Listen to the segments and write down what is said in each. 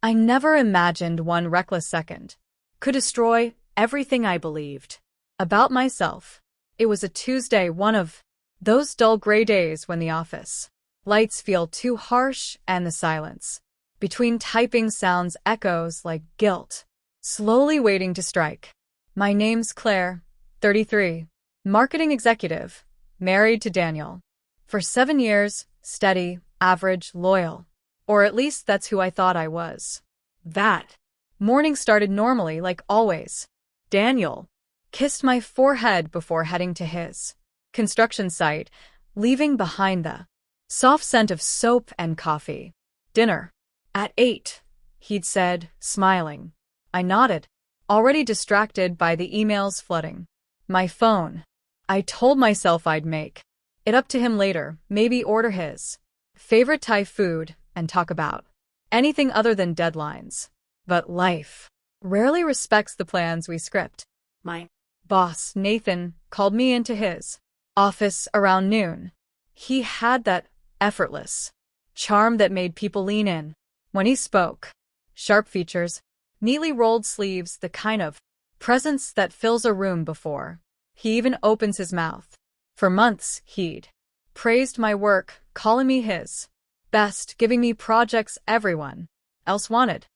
I never imagined one reckless second could destroy everything I believed about myself. It was a Tuesday, one of those dull gray days when the office lights feel too harsh and the silence between typing sounds echoes like guilt, slowly waiting to strike. My name's Claire, 33, marketing executive, married to Daniel. For 7 years, steady, average, loyal. Or at least that's who I thought I was. That morning started normally, like always. Daniel kissed my forehead before heading to his construction site, leaving behind the soft scent of soap and coffee. Dinner at 8, he'd said, smiling. I nodded, already distracted by the emails flooding my phone. I told myself I'd make it up to him later, maybe order his favorite Thai food and talk about anything other than deadlines. But life rarely respects the plans we script. My boss, Nathan, called me into his office around noon. He had that effortless charm that made people lean in when he spoke. Sharp features, neatly rolled sleeves, the kind of presence that fills a room before he even opens his mouth. For months, he'd praised my work, calling me his best, giving me projects everyone else wanted.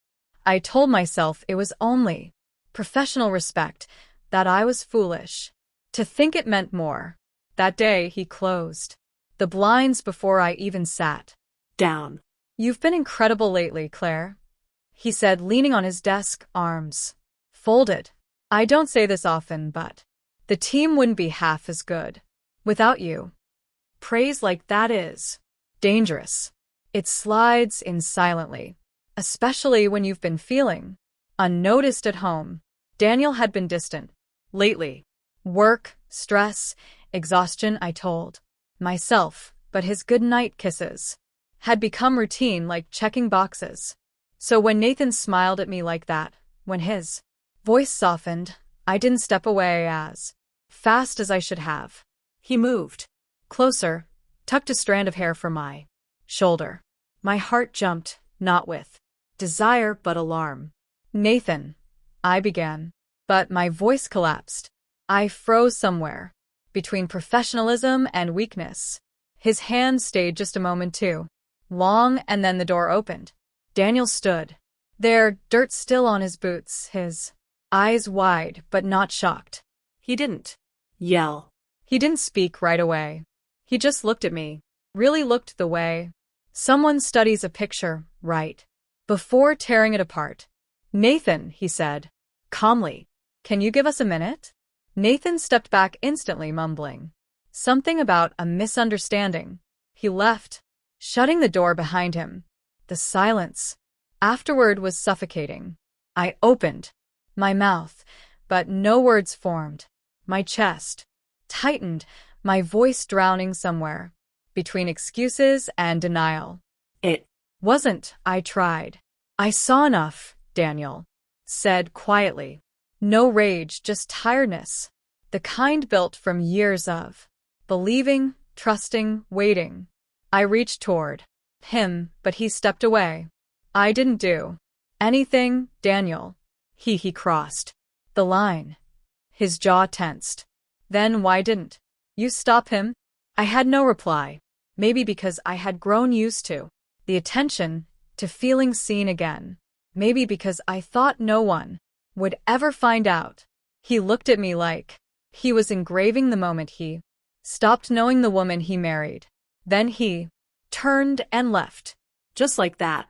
I told myself it was only professional respect, that I was foolish to think it meant more. That day, he closed the blinds before I even sat down. You've been incredible lately, Claire, he said, leaning on his desk, arms folded. I don't say this often, but the team wouldn't be half as good without you. Praise like that is dangerous. It slides in silently, especially when you've been feeling unnoticed at home. Daniel had been distant lately. Work, stress, exhaustion, I told myself, but his goodnight kisses had become routine, like checking boxes. So when Nathan smiled at me like that, when his voice softened, I didn't step away as fast as I should have. He moved closer, tucked a strand of hair from my shoulder. My heart jumped, not with desire but alarm. Nathan, I began, but my voice collapsed. I froze somewhere between professionalism and weakness. His hand stayed just a moment too long, and then the door opened. Daniel stood there, dirt still on his boots, his eyes wide but not shocked. He didn't yell. He didn't speak right away. He just looked at me, really looked the way someone studies a picture, right before tearing it apart. Nathan, he said calmly, can you give us a minute? Nathan stepped back instantly, mumbling something about a misunderstanding. He left, shutting the door behind him. The silence afterward was suffocating. I opened my mouth, but no words formed. My chest tightened, my voice drowning somewhere between excuses and denial. It wasn't, I tried. I saw enough, Daniel said quietly. No rage, just tiredness. The kind built from years of believing, trusting, waiting. I reached toward him, but he stepped away. I didn't do anything, Daniel. He crossed the line. His jaw tensed. Then why didn't you stop him? I had no reply. Maybe because I had grown used to the attention, to feeling seen again. Maybe because I thought no one would ever find out. He looked at me like he was engraving the moment he stopped knowing the woman he married. Then he turned and left. Just like that.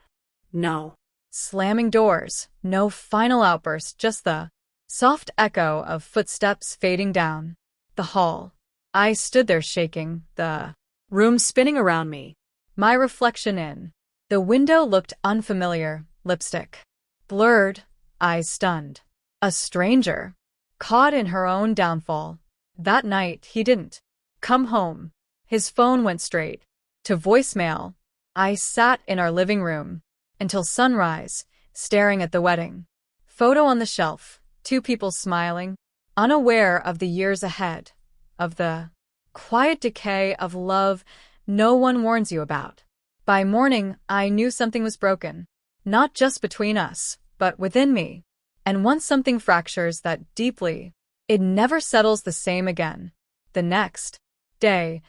No slamming doors, no final outburst, just the soft echo of footsteps fading down the hall. I stood there shaking, the room spinning around me. My reflection in the window looked unfamiliar, lipstick blurred, eyes stunned. A stranger, caught in her own downfall. That night, he didn't come home. His phone went straight to voicemail. I sat in our living room until sunrise, staring at the wedding photo on the shelf, two people smiling, unaware of the years ahead, of the quiet decay of love no one warns you about. By morning, I knew something was broken. Not just between us, but within me. And once something fractures that deeply, it never settles the same again. The next day,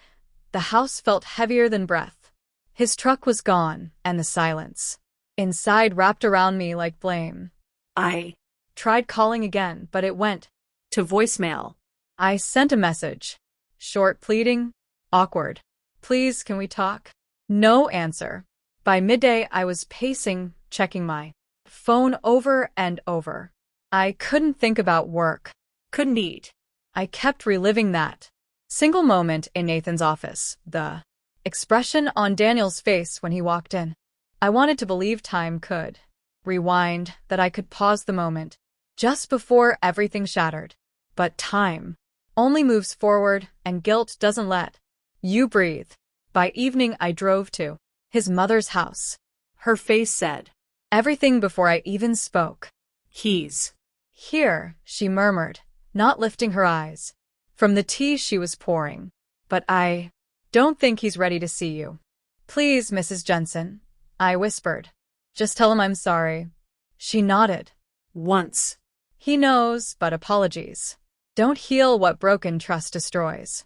the house felt heavier than breath. His truck was gone, and the silence inside wrapped around me like blame. I tried calling again, but it went to voicemail. I sent a message. Short, pleading, awkward. Please, can we talk? No answer. By midday, I was pacing, checking my phone over and over. I couldn't think about work. Couldn't eat. I kept reliving that single moment in Nathan's office, the expression on Daniel's face when he walked in. I wanted to believe time could rewind, that I could pause the moment just before everything shattered. But time only moves forward, and guilt doesn't let you breathe. By evening, I drove to his mother's house. Her face said everything before I even spoke. He's here, she murmured, not lifting her eyes from the tea she was pouring. But I don't think he's ready to see you. Please, Mrs. Jensen, I whispered. Just tell him I'm sorry. She nodded. Once. He knows, but apologies don't heal what broken trust destroys.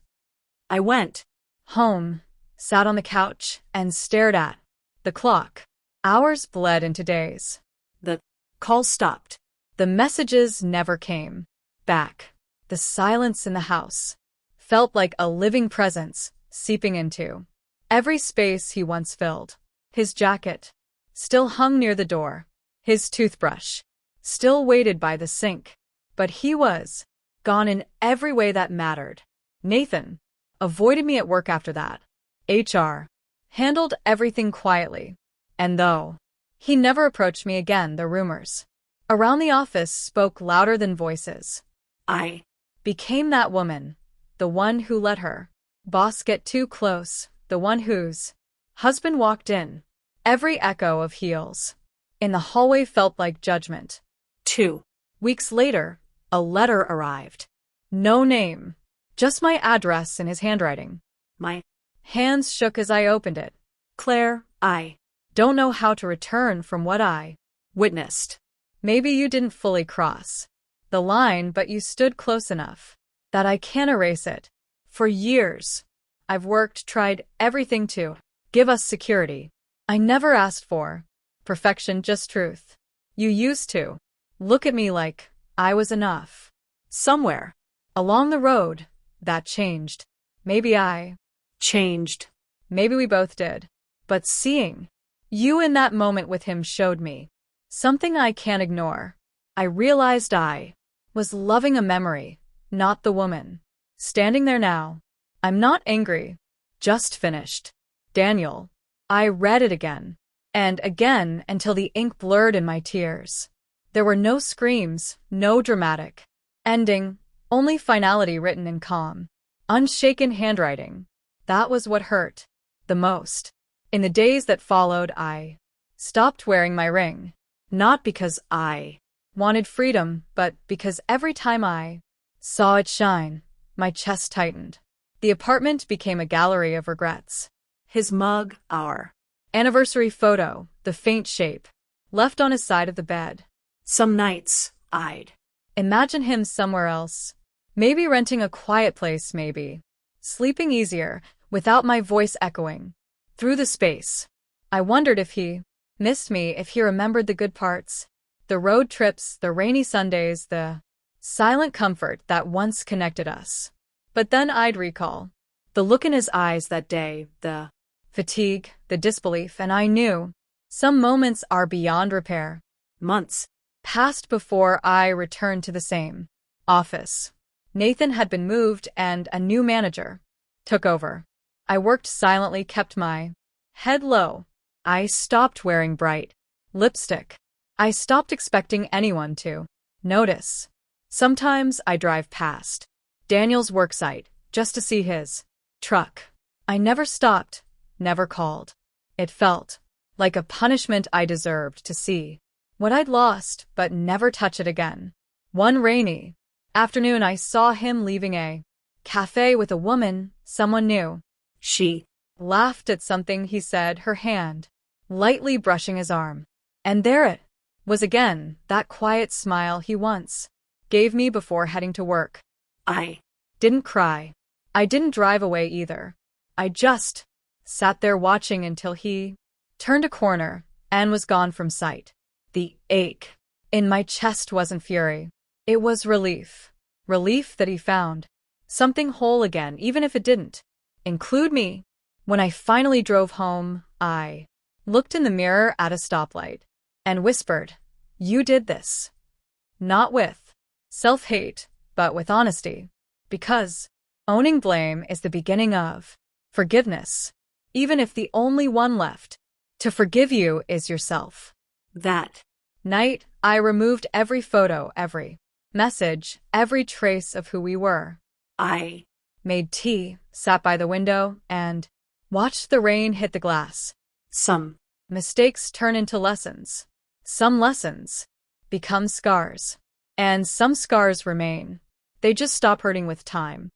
I went home, sat on the couch, and stared at the clock. Hours bled into days. The call stopped. The messages never came back. The silence in the house felt like a living presence seeping into every space he once filled. His jacket still hung near the door. His toothbrush still waited by the sink. But he was gone in every way that mattered. Nathan avoided me at work after that. HR handled everything quietly. And though he never approached me again, the rumors around the office spoke louder than voices. I became that woman, the one who let her boss get too close, the one whose husband walked in. Every echo of heels in the hallway felt like judgment. 2 weeks later, a letter arrived. No name, just my address in his handwriting. My hands shook as I opened it. Claire, I don't know how to return from what I witnessed. Maybe you didn't fully cross the line, but you stood close enough that I can't erase it. For years, I've worked, tried everything to give us security. I never asked for perfection, just truth. You used to look at me like I was enough. Somewhere along the road, that changed. Maybe I changed. Maybe we both did. But seeing you in that moment with him showed me something I can't ignore. I realized I was loving a memory, not the woman standing there now. I'm not angry, just finished. Daniel. I read it again and again until the ink blurred in my tears. There were no screams, no dramatic ending, only finality written in calm, unshaken handwriting. That was what hurt the most. In the days that followed, I stopped wearing my ring, not because I wanted freedom, but because every time I saw it shine, my chest tightened. The apartment became a gallery of regrets. His mug, our anniversary photo, the faint shape left on his side of the bed. Some nights, I'd imagine him somewhere else, maybe renting a quiet place, maybe sleeping easier, without my voice echoing through the space. I wondered if he missed me, if he remembered the good parts, the road trips, the rainy Sundays, the silent comfort that once connected us. But then I'd recall the look in his eyes that day, the fatigue, the disbelief, and I knew some moments are beyond repair. Months passed before I returned to the same office. Nathan had been moved and a new manager took over. I worked silently, kept my head low. I stopped wearing bright lipstick. I stopped expecting anyone to notice. Sometimes I drive past Daniel's worksite just to see his truck. I never stopped, never called. It felt like a punishment. I deserved to see what I'd lost, but never touch it again. One rainy afternoon, I saw him leaving a cafe with a woman someone knew. She laughed at something he said, her hand lightly brushing his arm. And there it was again, that quiet smile he once gave me before heading to work. I Didn't cry. I didn't drive away either. I just sat there watching until he turned a corner and was gone from sight. The ache in my chest wasn't fury. It was relief. Relief that he found something whole again, even if it didn't include me. When I finally drove home, I looked in the mirror at a stoplight and whispered, "You did this." Not with self-hate, but with honesty. Because owning blame is the beginning of forgiveness, even if the only one left to forgive you is yourself. That Night, I removed every photo, every message, every trace of who we were. I Made tea, sat by the window, and watched the rain hit the glass. some Mistakes turn into lessons. Some lessons become scars. And some scars remain. They just stop hurting with time.